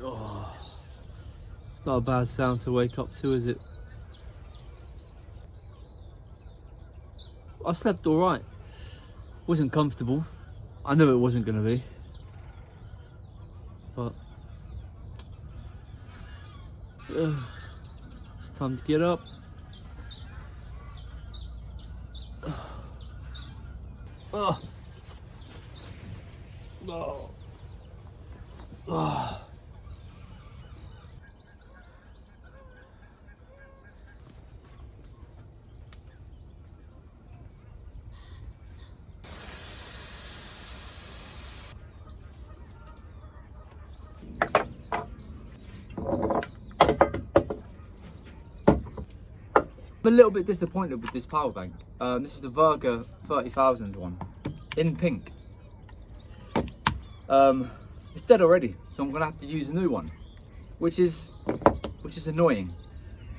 Oh, it's not a bad sound to wake up to, is it? I slept all right. Wasn't comfortable. I knew it wasn't going to be. But it's time to get up. Oh. Oh. Oh. I'm a little bit disappointed with this power bank. This is the Virga 30,000 one in pink. It's dead already, so I'm gonna have to use a new one, which is annoying.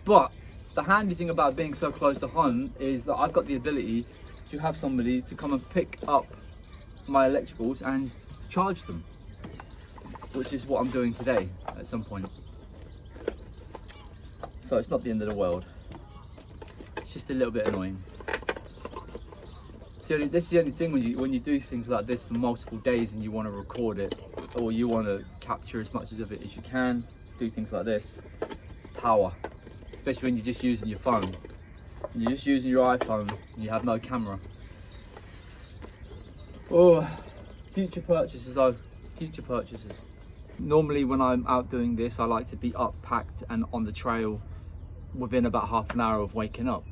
But the handy thing about being so close to home is that I've got the ability to have somebody to come and pick up my electricals and charge them, which is what I'm doing today at some point. So it's not the end of the world. It's just a little bit annoying. So this is the only thing when you do things like this for multiple days and you want to record it, or you want to capture as much of it as you can, do things like this. Power, especially when you're just using your phone. You're just using your iPhone and you have no camera. Oh, future purchases though, future purchases. Normally when I'm out doing this, I like to be up, packed and on the trail within about half an hour of waking up.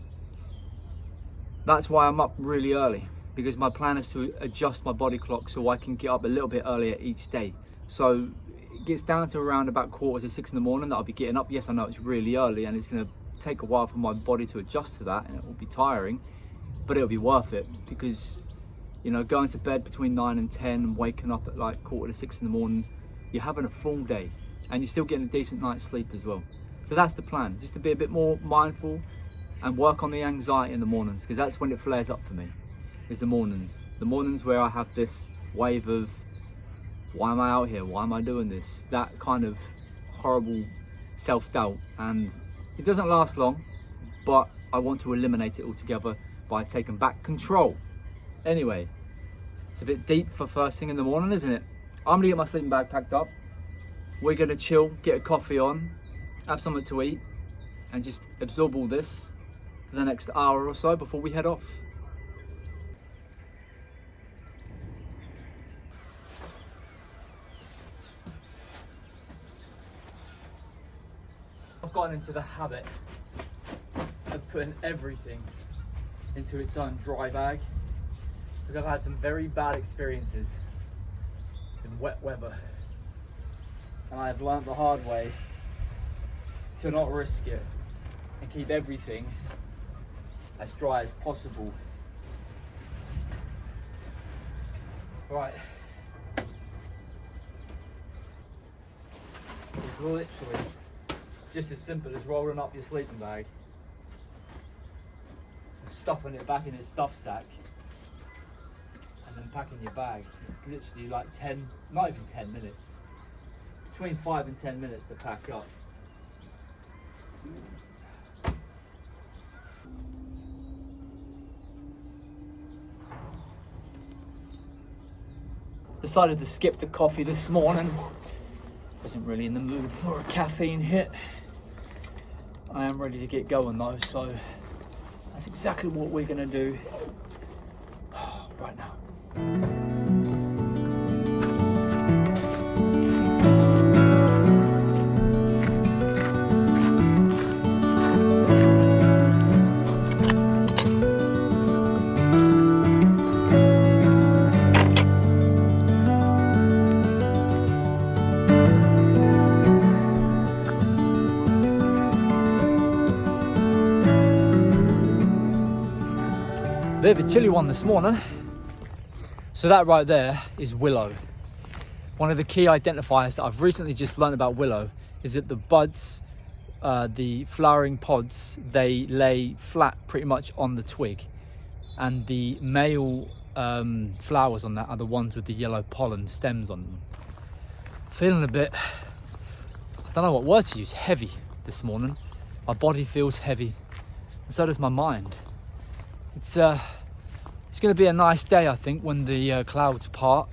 That's why I'm up really early, because my plan is to adjust my body clock so I can get up a little bit earlier each day. So it gets down to around about 5:45 in the morning that I'll be getting up. Yes, I know it's really early and it's going to take a while for my body to adjust to that, and it will be tiring, but it'll be worth it, because you know, going to bed between 9 and 10 and waking up at like 5:45 in the morning, you're having a full day and you're still getting a decent night's sleep as well. So that's the plan, just to be a bit more mindful and work on the anxiety in the mornings, because that's when it flares up for me, is the mornings where I have this wave of, why am I out here, why am I doing this, that kind of horrible self-doubt. And it doesn't last long, but I want to eliminate it altogether by taking back control. Anyway, it's a bit deep for first thing in the morning, isn't it? I'm gonna get my sleeping bag packed up, we're gonna chill, get a coffee on, have something to eat, and just absorb all this for the next hour or so before we head off. I've gotten into the habit of putting everything into its own dry bag, because I've had some very bad experiences in wet weather, and I have learnt the hard way to not risk it and keep everything as dry as possible. Right, it's literally just as simple as rolling up your sleeping bag and stuffing it back in its stuff sack and then packing your bag. It's literally like 10, not even 10 minutes, between 5 and 10 minutes to pack up. Decided to skip the coffee this morning. Wasn't really in the mood for a caffeine hit. I am ready to get going though, so that's exactly what we're gonna do right now. Bit of a chilly one this morning. So that right there is willow. One of the key identifiers that I've recently just learned about willow is that the buds, the flowering pods, they lay flat pretty much on the twig, and the male flowers on that are the ones with the yellow pollen stems on them. Feeling a bit I don't know what word to use, heavy this morning. My body feels heavy, and so does my mind. It's going to be a nice day, I think, when the clouds part.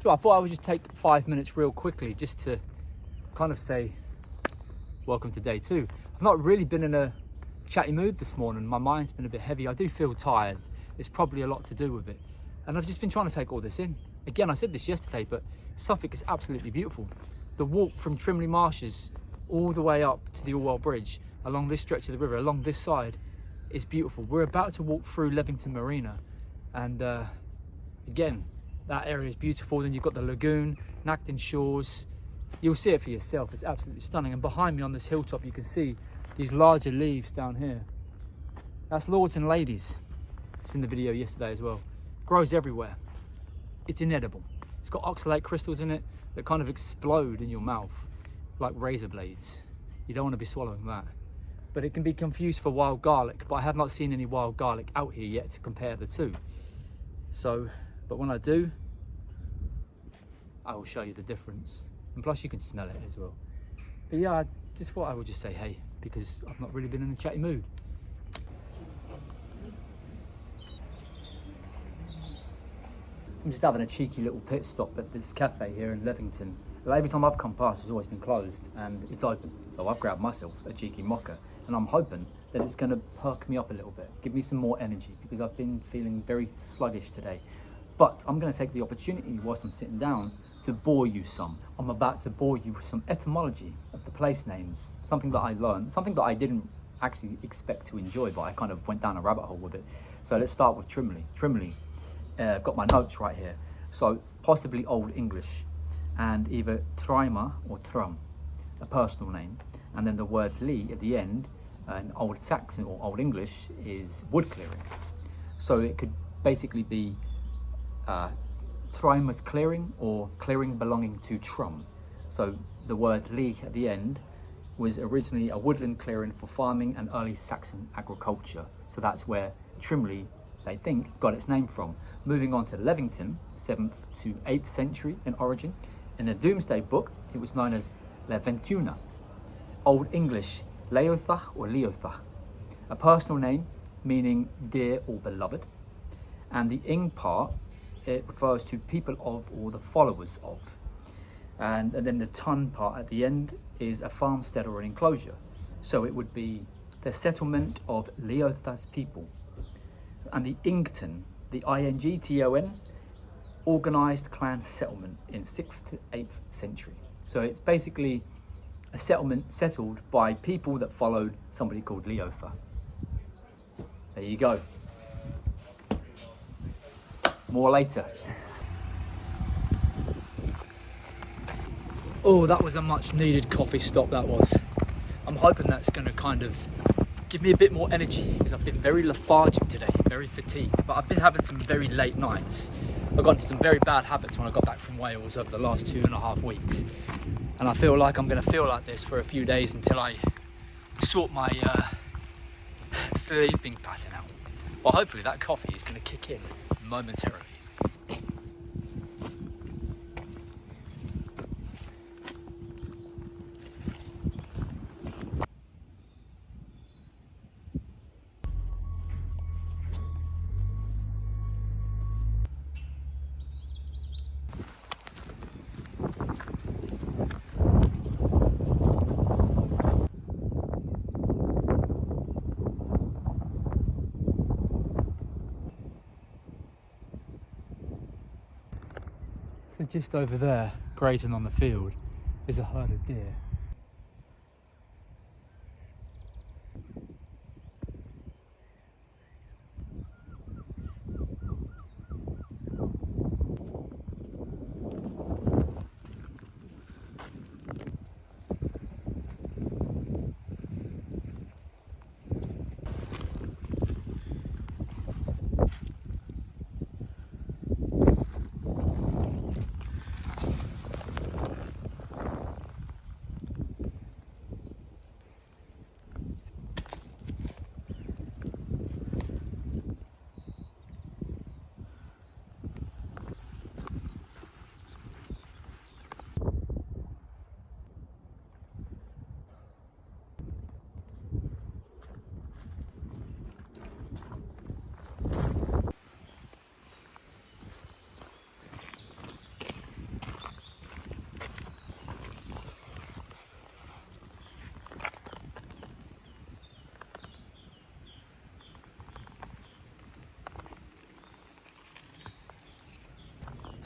So I thought I would just take 5 minutes real quickly just to kind of say welcome to day 2. I've not really been in a chatty mood this morning. My mind's been a bit heavy. I do feel tired. It's probably a lot to do with it. And I've just been trying to take all this in. Again, I said this yesterday, but Suffolk is absolutely beautiful. The walk from Trimley Marshes all the way up to the Orwell Bridge, along this stretch of the river, along this side, is beautiful. We're about to walk through Levington Marina, and again, that area is beautiful. Then you've got the lagoon, Nagton Shores. You'll see it for yourself. It's absolutely stunning. And behind me on this hilltop, you can see these larger leaves down here. That's Lords and Ladies. It's in the video yesterday as well. Grows everywhere. It's inedible. It's got oxalate crystals in it that kind of explode in your mouth like razor blades. You don't want to be swallowing that. But it can be confused for wild garlic, but I have not seen any wild garlic out here yet to compare the two. So, but when I do, I will show you the difference. And plus you can smell it as well. But yeah, I just thought I would just say hey, because I've not really been in a chatty mood. I'm just having a cheeky little pit stop at this cafe here in Levington. Every time I've come past, it's always been closed and it's open. So I've grabbed myself a cheeky mocha, and I'm hoping that it's going to perk me up a little bit, give me some more energy, because I've been feeling very sluggish today. But I'm going to take the opportunity whilst I'm sitting down to bore you some. I'm about to bore you with some etymology of the place names, something that I learned, something that I didn't actually expect to enjoy, but I kind of went down a rabbit hole with it. So let's start with Trimley. Trimley, I've got my notes right here. So possibly Old English, and either Tryma or Trum, a personal name, and then the word Lee at the end, And Old Saxon or Old English is wood clearing. So it could basically be Thrymus clearing or clearing belonging to Trum. So the word Lee at the end was originally a woodland clearing for farming and early Saxon agriculture. So that's where Trimley, they think, got its name from. Moving on to Levington, 7th to 8th century in origin. In the Domesday Book, it was known as Leventuna. Old English, Leotha or Leotha, a personal name meaning dear or beloved. And the ing part, it refers to people of or the followers of. And then the ton part at the end is a farmstead or an enclosure. So it would be the settlement of Leotha's people. And the Ington, the INGTON, organised clan settlement in 6th to 8th century. So it's basically a settlement settled by people that followed somebody called Leotha. There you go. More later. Oh, that was a much needed coffee stop, that was. I'm hoping that's going to kind of give me a bit more energy because I've been very lethargic today, very fatigued. But I've been having some very late nights. I got into some very bad habits when I got back from Wales over the last 2.5 weeks. And I feel like I'm going to feel like this for a few days until I sort my sleeping pattern out. Well, hopefully that coffee is going to kick in momentarily. So just over there, grazing on the field, is a herd of deer.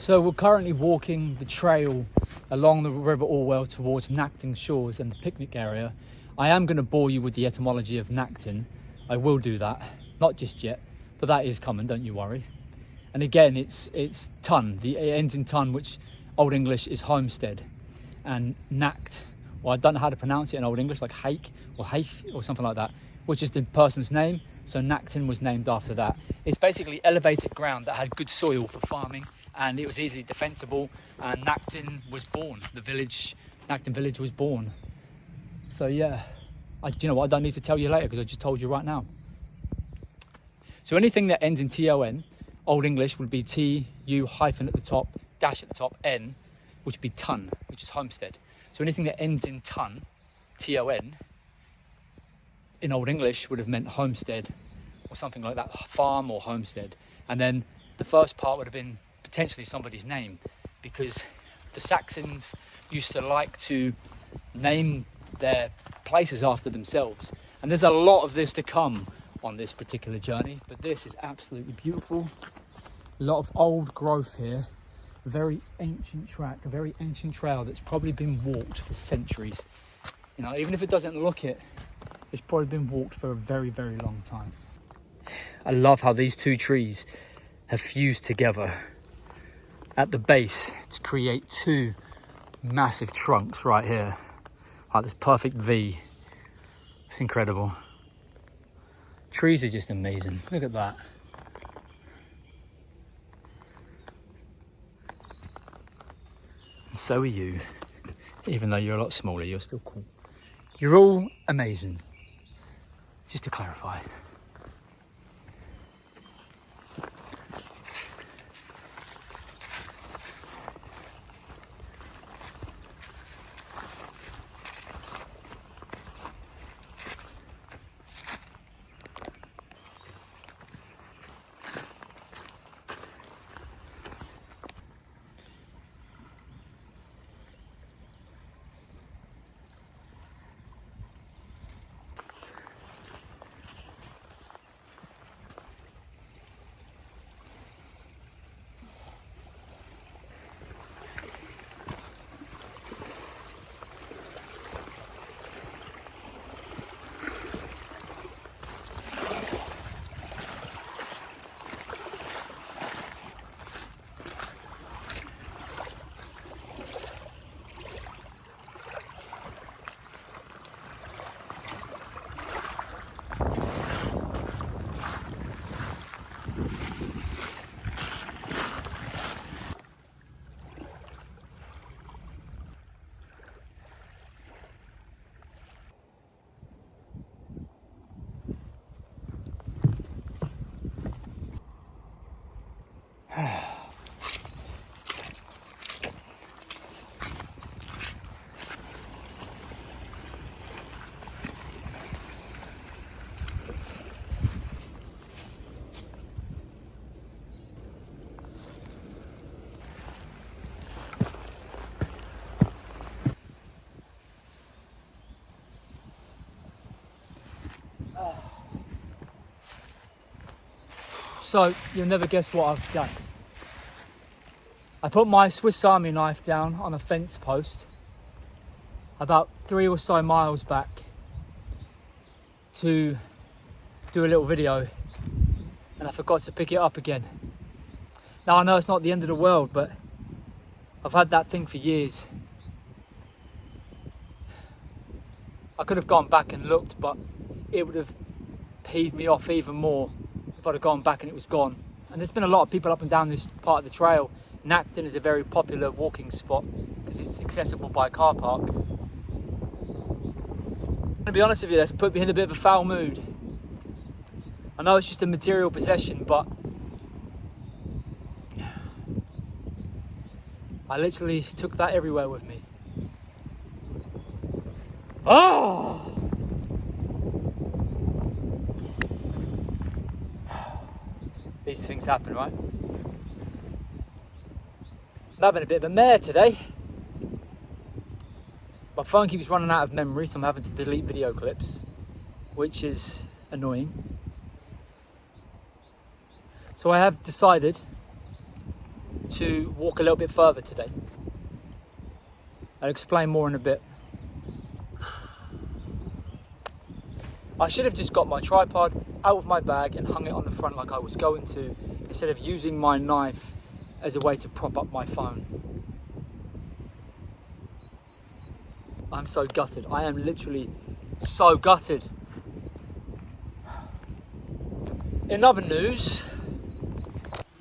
So we're currently walking the trail along the River Orwell towards Nacton Shores and the picnic area. I am going to bore you with the etymology of Nacton. I will do that, not just yet, but that is coming, don't you worry. And again, it's ton. It ends in ton, which Old English is homestead. And Nact, well, I don't know how to pronounce it in Old English, like Hake or Haith or something like that, which is the person's name. So Nacton was named after that. It's basically elevated ground that had good soil for farming, and it was easily defensible, and Nacton was born. Nacton village was born. So yeah, you know what, I don't need to tell you later because I just told you right now. So anything that ends in TON, Old English would be TU hyphen at the top, dash at the top, N, which would be ton, which is homestead. So anything that ends in ton, TON, in Old English would have meant homestead or something like that, farm or homestead. And then the first part would have been potentially somebody's name, because the Saxons used to like to name their places after themselves. And there's a lot of this to come on this particular journey, but this is absolutely beautiful. A lot of old growth here, a very ancient track, a very ancient trail that's probably been walked for centuries. You know, even if it doesn't look it, it's probably been walked for a very, very long time. I love how these two trees have fused together at the base to create two massive trunks right here, like this perfect V. It's incredible. Trees are just amazing. Look at that. And so are you. Even though you're a lot smaller, you're still cool. You're all amazing. Just to clarify. So, you'll never guess what I've done. I put my Swiss Army knife down on a fence post about 3 or so miles back to do a little video, and I forgot to pick it up again. Now I know it's not the end of the world, but I've had that thing for years. I could have gone back and looked, but it would have peeved me off even more if I'd have gone back and it was gone. And there's been a lot of people up and down this part of the trail. Nacton is a very popular walking spot because it's accessible by car park. To be honest with you, that's put me in a bit of a foul mood. I know it's just a material possession, but I literally took that everywhere with me. Oh! These things happen, right? I'm having a bit of a mare today. My phone keeps running out of memory, so I'm having to delete video clips, which is annoying. So I have decided to walk a little bit further today. I'll explain more in a bit. I should have just got my tripod out of my bag and hung it on the front like I was going to, instead of using my knife as a way to prop up my phone. I'm so gutted. I am literally so gutted. In other news,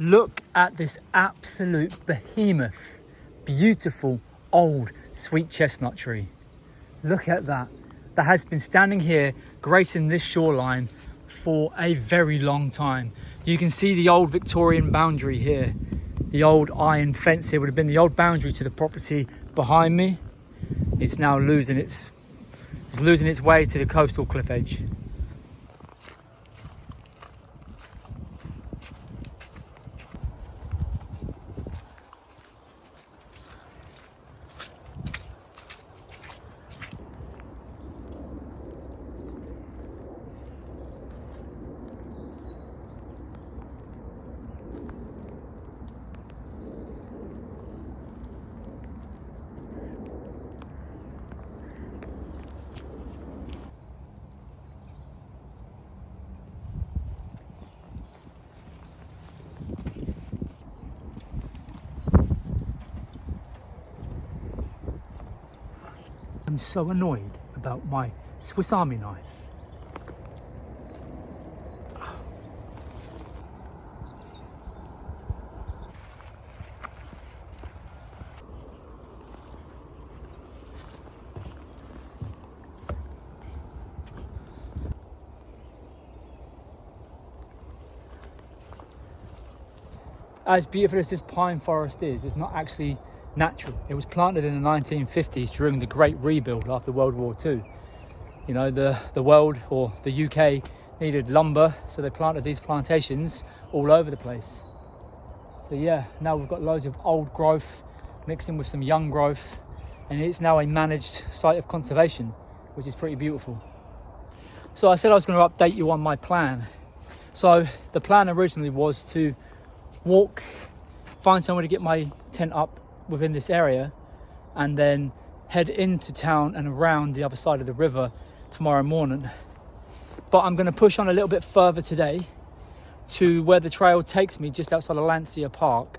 look at this absolute behemoth, beautiful old sweet chestnut tree. Look at that. That has been standing here gracing this shoreline for a very long time. You can see the old Victorian boundary here. The old iron fence here would have been the old boundary to the property behind me. It's now losing its way to the coastal cliff edge. I'm so annoyed about my Swiss Army knife. as beautiful as this pine forest is, it's not actually natural. It was planted in the 1950s during the Great Rebuild after World War II. You know, the world, or the UK, needed lumber, so they planted these plantations all over the place. So yeah, now we've got loads of old growth mixed in with some young growth, and it's now a managed site of conservation, which is pretty beautiful. So I said I was going to update you on my plan. So the plan originally was to walk, find somewhere to get my tent up within this area, and then head into town and around the other side of the river tomorrow morning. But I'm going to push on a little bit further today to where the trail takes me, just outside of Lancia Park,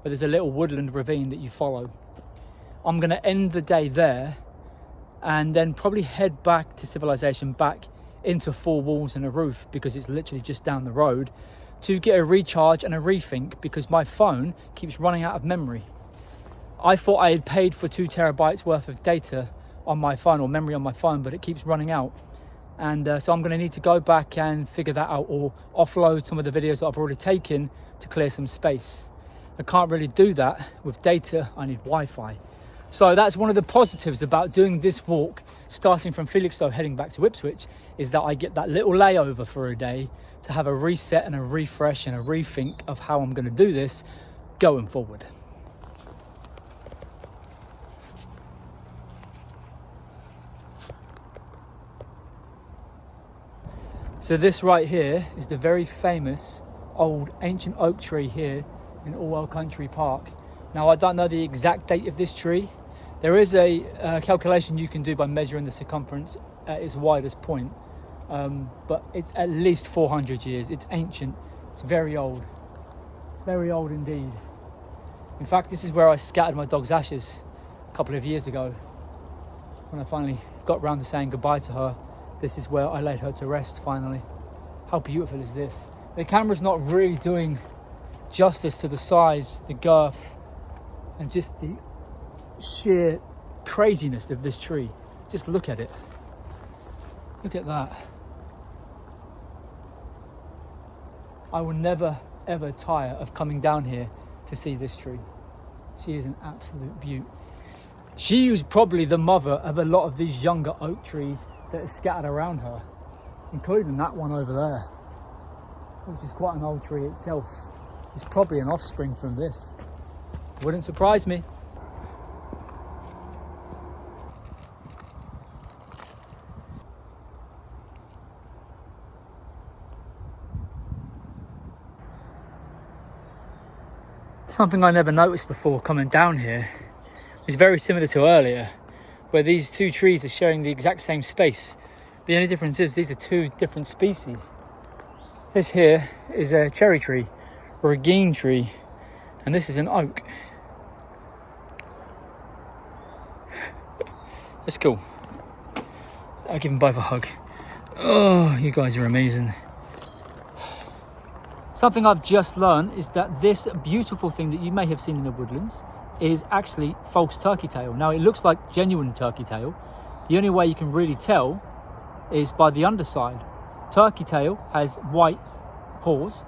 where there's a little woodland ravine that you follow. I'm going to end the day there and then probably head back to civilization, back into four walls and a roof, because it's literally just down the road, to get a recharge and a rethink, because my phone keeps running out of memory. I thought I had paid for 2 terabytes worth of data on my phone, or memory on my phone, but it keeps running out. And so I'm going to need to go back and figure that out, or offload some of the videos that I've already taken to clear some space. I can't really do that with data. I need Wi-Fi. So that's one of the positives about doing this walk, starting from Felixstowe heading back to Ipswich, is that I get that little layover for a day to have a reset and a refresh and a rethink of how I'm going to do this going forward. So this right here is the very famous old ancient oak tree here in Orwell Country Park. Now, I don't know the exact date of this tree. There is a calculation you can do by measuring the circumference at its widest point, but it's at least 400 years. It's ancient. It's very old indeed. In fact, this is where I scattered my dog's ashes a couple of years ago. When I finally got round to saying goodbye to her, this is where I laid her to rest finally. How beautiful is this? The camera's not really doing justice to the size, the girth, and just the sheer craziness of this tree. Just look at it. Look at that. I will never ever tire of coming down here to see this tree. She is an absolute beaut. She was probably the mother of a lot of these younger oak trees that are scattered around her, including that one over there, which is quite an old tree itself. It's probably an offspring from this. Wouldn't surprise me. Something I never noticed before coming down here is very similar to earlier, where these two trees are sharing the exact same space. The only difference is these are two different species. This here is a cherry tree or a gean tree, and this is an oak. That's cool. I'll give them both a hug. Oh, you guys are amazing. Something I've just learned is that this beautiful thing that you may have seen in the woodlands is actually false turkey tail. Now, it looks like genuine turkey tail. The only way you can really tell is by the underside. Turkey tail has white paws.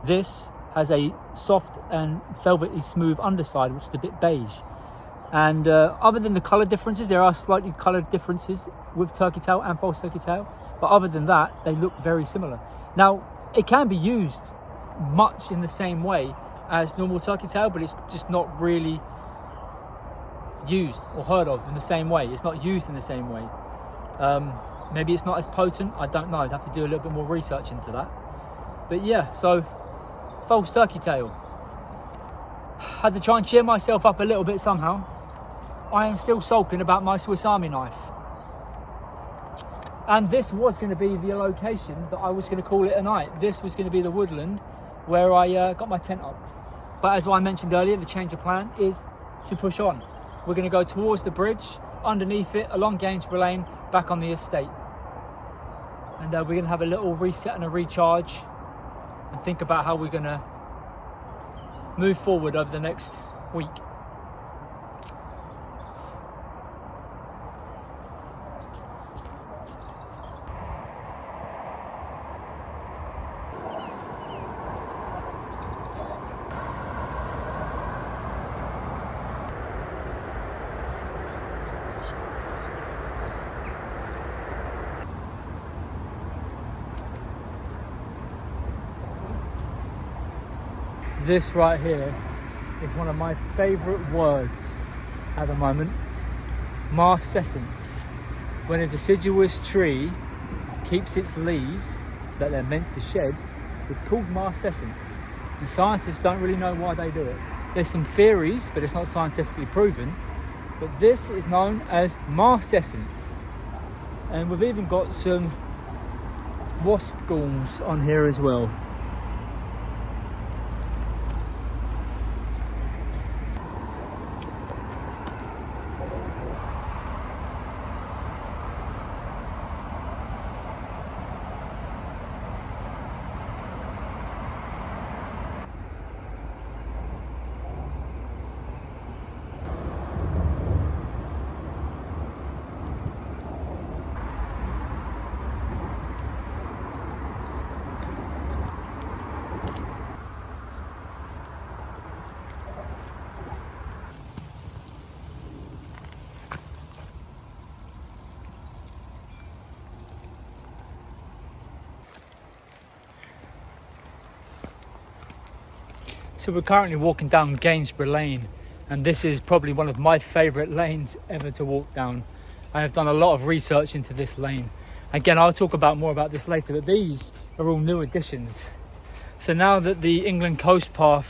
This has a soft and velvety smooth underside, which is a bit beige. And other than the colour differences, there are slightly coloured differences with turkey tail and false turkey tail. But other than that, they look very similar. Now, it can be used much in the same way as normal turkey tail, but it's just not really used or heard of in the same way. It's not used in the same way. Maybe it's not as potent. I don't know. I'd have to do a little bit more research into that. But yeah, so false turkey tail. Had to try and cheer myself up a little bit somehow. I am still sulking about my Swiss Army knife. And this was going to be the location that I was going to call it a night. This was going to be the woodland where I got my tent up. But as I mentioned earlier, the change of plan is to push on. We're going to go towards the bridge, underneath it, along Gainsborough Lane, back on the estate. And we're going to have a little reset and a recharge and think about how we're going to move forward over the next week. This right here is one of my favourite words at the moment. Marcescence. When a deciduous tree keeps its leaves that they're meant to shed, it's called marcescence. And scientists don't really know why they do it. There's some theories, but it's not scientifically proven. But this is known as marcescence. And we've even got some wasp galls on here as well. So we're currently walking down Gainsborough Lane, and this is probably one of my favourite lanes ever to walk down. I have done a lot of research into this lane. Again, I'll talk more about this later, but these are all new additions. So now that the England Coast Path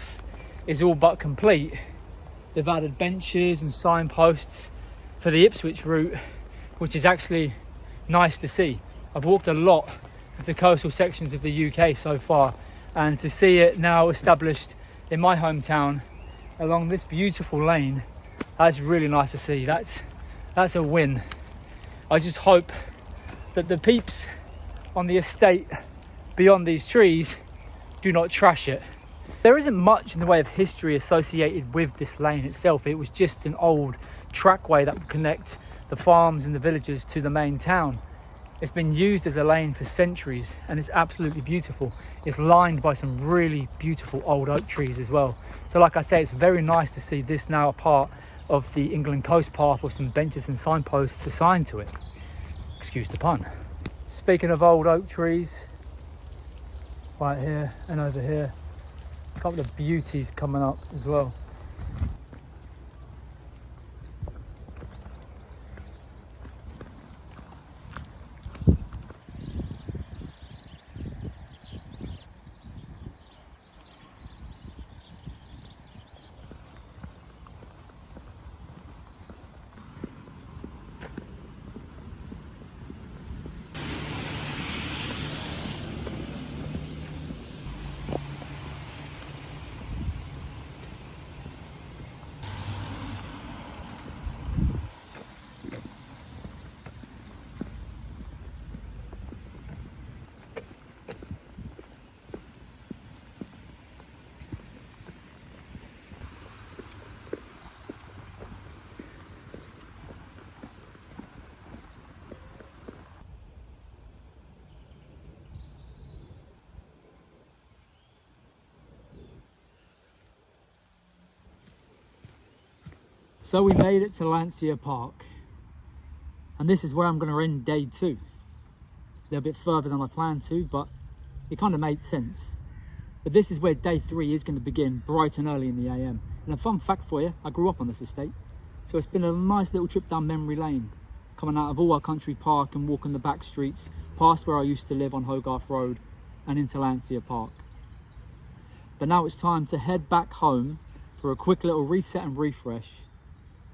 is all but complete, they've added benches and signposts for the Ipswich route, which is actually nice to see. I've walked a lot of the coastal sections of the UK so far, and to see it now established in my hometown along this beautiful lane, that's really nice to see. That's a win. I just hope that the peeps on the estate beyond these trees do not trash it. There isn't much in the way of history associated with this lane itself. It was just an old trackway that would connect the farms and the villages to the main town. It's been used as a lane for centuries, and it's absolutely beautiful. It's lined by some really beautiful old oak trees as well. So like I say, it's very nice to see this now a part of the England Coast Path with some benches and signposts assigned to it. Excuse the pun. Speaking of old oak trees, right here and over here, a couple of beauties coming up as well. So we made it to Lancia Park, and this is where I'm going to end day 2. A little bit further than I planned to, but it kind of made sense. But this is where day 3 is going to begin, bright and early in the AM. And a fun fact for you, I grew up on this estate, so it's been a nice little trip down memory lane, coming out of All Our Country Park and walking the back streets, past where I used to live on Hogarth Road and into Lancia Park. But now it's time to head back home for a quick little reset and refresh.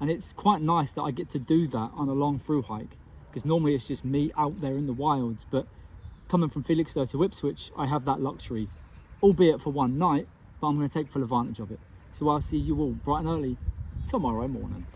And it's quite nice that I get to do that on a long through hike, because normally it's just me out there in the wilds. But coming from Felixstowe to Ipswich, I have that luxury, albeit for one night, but I'm going to take full advantage of it. So I'll see you all bright and early tomorrow morning.